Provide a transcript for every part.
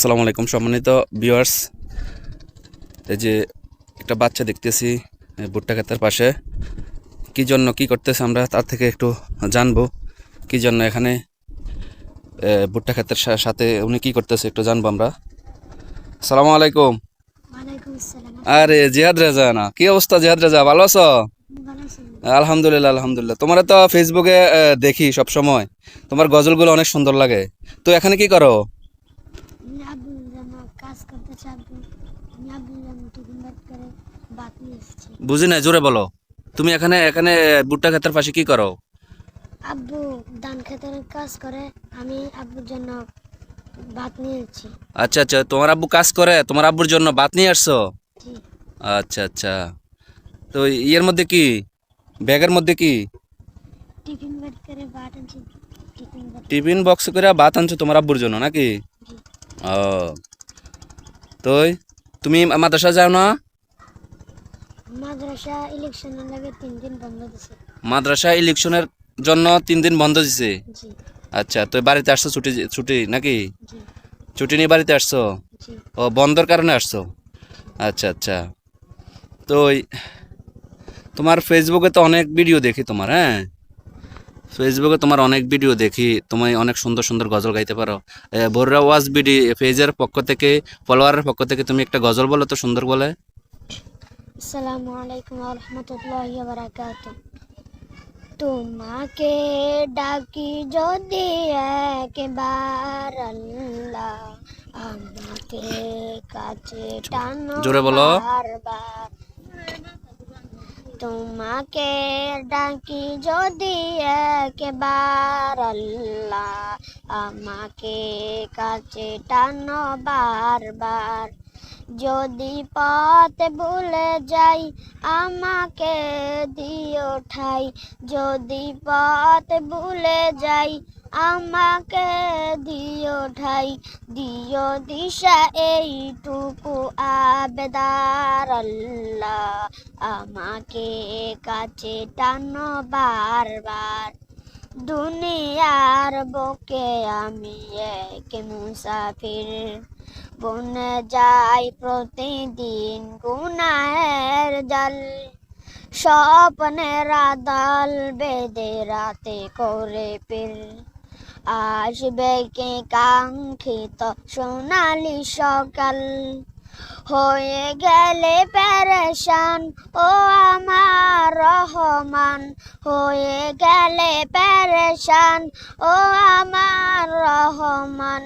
আসসালামু আলাইকুম সম্মানিত ভিউয়ার্স, এই যে একটা বাচ্চা দেখতেছি ভুট্টা ক্ষেতের পাশে। কি জন্য কি করতেছে আমরা তার থেকে একটু জানবো। কি জন্য এখানে ভুট্টা ক্ষেতের সাথে উনি কি করতেছে একটু জানবো আমরা। আসসালামু আলাইকুম। ওয়ালাইকুম আসসালাম। আরে জিহাদ রেজা, না কি অবস্থা জিহাদ রেজা, ভালো আছো? ভালো আছেন? আলহামদুলিল্লাহ আলহামদুলিল্লাহ। তোমার তো ফেসবুকে দেখি সব সময়, তোমার গজলগুলো অনেক সুন্দর লাগে। তো এখানে কি করো? আমি আব্বুর জন্য কাজ করতে চাবো। আমি আব্বুর জন্য টিফিন ব্যাগ করে ভাত নিয়ে এসেছি। বুঝি না, জোরে বলো। তুমি এখানে এখানে ভুট্টা ক্ষেতের পাশে কি করো? আব্বু ধান খেতের কাজ করে, আমি আব্বুর জন্য ভাত নিয়ে এসেছি। আচ্ছা আচ্ছা, তোমার আব্বু কাজ করে, তোমার আব্বুর জন্য ভাত নিয়ে আসছো? জি। আচ্ছা আচ্ছা। তো ইয়ের মধ্যে কি, ব্যাগের মধ্যে কি? টিফিন ব্যাগ করে ভাত আনছি। Tiffin bag. টিফিন বক্স করে ভাত আনছো তোমার আব্বুর জন্য নাকি? জি। ও, তো তুমি মাদ্রাসা যাও না? মাদ্রাসা ইলেকশনের লাগে 3 দিন বন্ধ দিছে। মাদ্রাসা ইলেকশনের জন্য 3 দিন বন্ধ দিছে। জি। আচ্ছা, তো বাড়িতে আসছো ছুটি ছুটি নাকি? জি। ছুটি নিয়ে বাড়িতে আসছো? জি। ও, বন্ধের কারণে আসছো। আচ্ছা আচ্ছা। তো তোমার ফেসবুকে তো অনেক ভিডিও দেখি তোমার, হ্যাঁ ফেসবুকে তোমার অনেক ভিডিও দেখি, তুমি অনেক সুন্দর সুন্দর গজল গাইতে পারো। বর্রা ওয়াজ বিডি পেজের পক্ষ থেকে, ফলোয়ারের পক্ষ থেকে তুমি একটা গজল বলো তো সুন্দর বলে। আসসালামু আলাইকুম ওয়া রাহমাতুল্লাহি ওয়া বারাকাতুহু। তোমাকে ডাকি যদি একবার আল্লাহ, আমাকে কাছে টানো জোরে বলো। বারবার। তোমাকে ডাকি যদি একবার আল্লাহ, আমাকে কাছে টানো বারবার। যদি পথ ভুলে যাই, আমাকে দিও ঠাই। যদি পথ ভুলে যাই, আমাকে দিও ঠাই। দিও দিশা এইটুকু আবেদার আল্লাহ, আমাকে কাছে টানো বারবার। দুনিয়ার বুকে আমি এক মুসাফির, বনে যাই প্রতিদিন গুনাহের জাল। স্বপ্নের আদাল বেঁধে রাতে করে পীর, আসবে কে কাঙ্ক্ষিত সোনালি সকাল। হয়ে গেলে পেরেশান ও আমার রহমান, হয়ে গেলে পেরেশান ও আমার রহমান।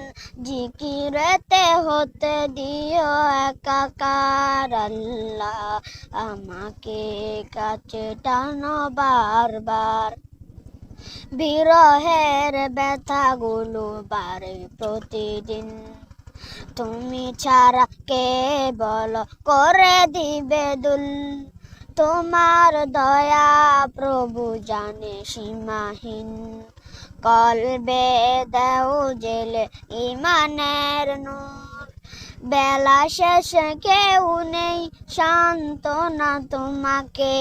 জিকিরেতে হতে দিও একাকার আল্লাহ, আমাকে কাছে টানো বারবার। বিরহের ব্যথাগুলো বাড়ে প্রতিদিন, তুমি ছাড়া কে বল করে দিবে দুল। তোমার দয়া প্রভু জানে সীমাহীন, কলবে দেও জেলে ইমানের নূর। বেলা শেষে কেউ নেই সান্ত্বনা তোমাকে,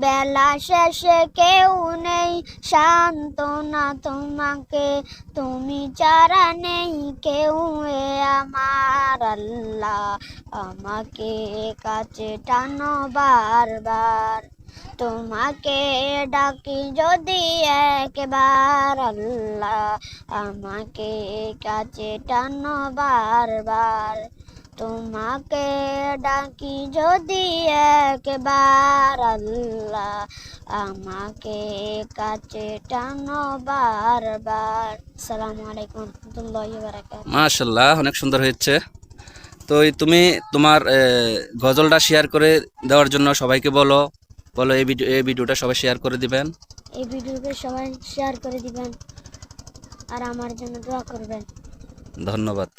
বেলা শেষে কেউ নেই সান্ত্বনা তোমাকে। তুমি ছাড়া নেই কেউ এ আমার আল্লাহ, আমাকে কাছে টানো বারবার। তোমাকে ডাকি যদি একবার আল্লাহ, আমাকে কাছে টানো বারবার। তোমাকে ডাকি যদি একবার আল্লাহ, আমাকে কাছে টানো বারবার। আসসালামু আলাইকুম ওয়া রাহমাতুল্লাহি ওয়া বারাকাতুহু। মাশাআল্লাহ, অনেক সুন্দর হয়েছে। তো তুমি তোমার গজলটা শেয়ার করে দেওয়ার জন্য সবাইকে বলো, বলো এই ভিডিওটা সবাই শেয়ার করে দিবেন। এই ভিডিওকে সবাই শেয়ার করে দিবেন আর আমার জন্য দোয়া করবেন। ধন্যবাদ।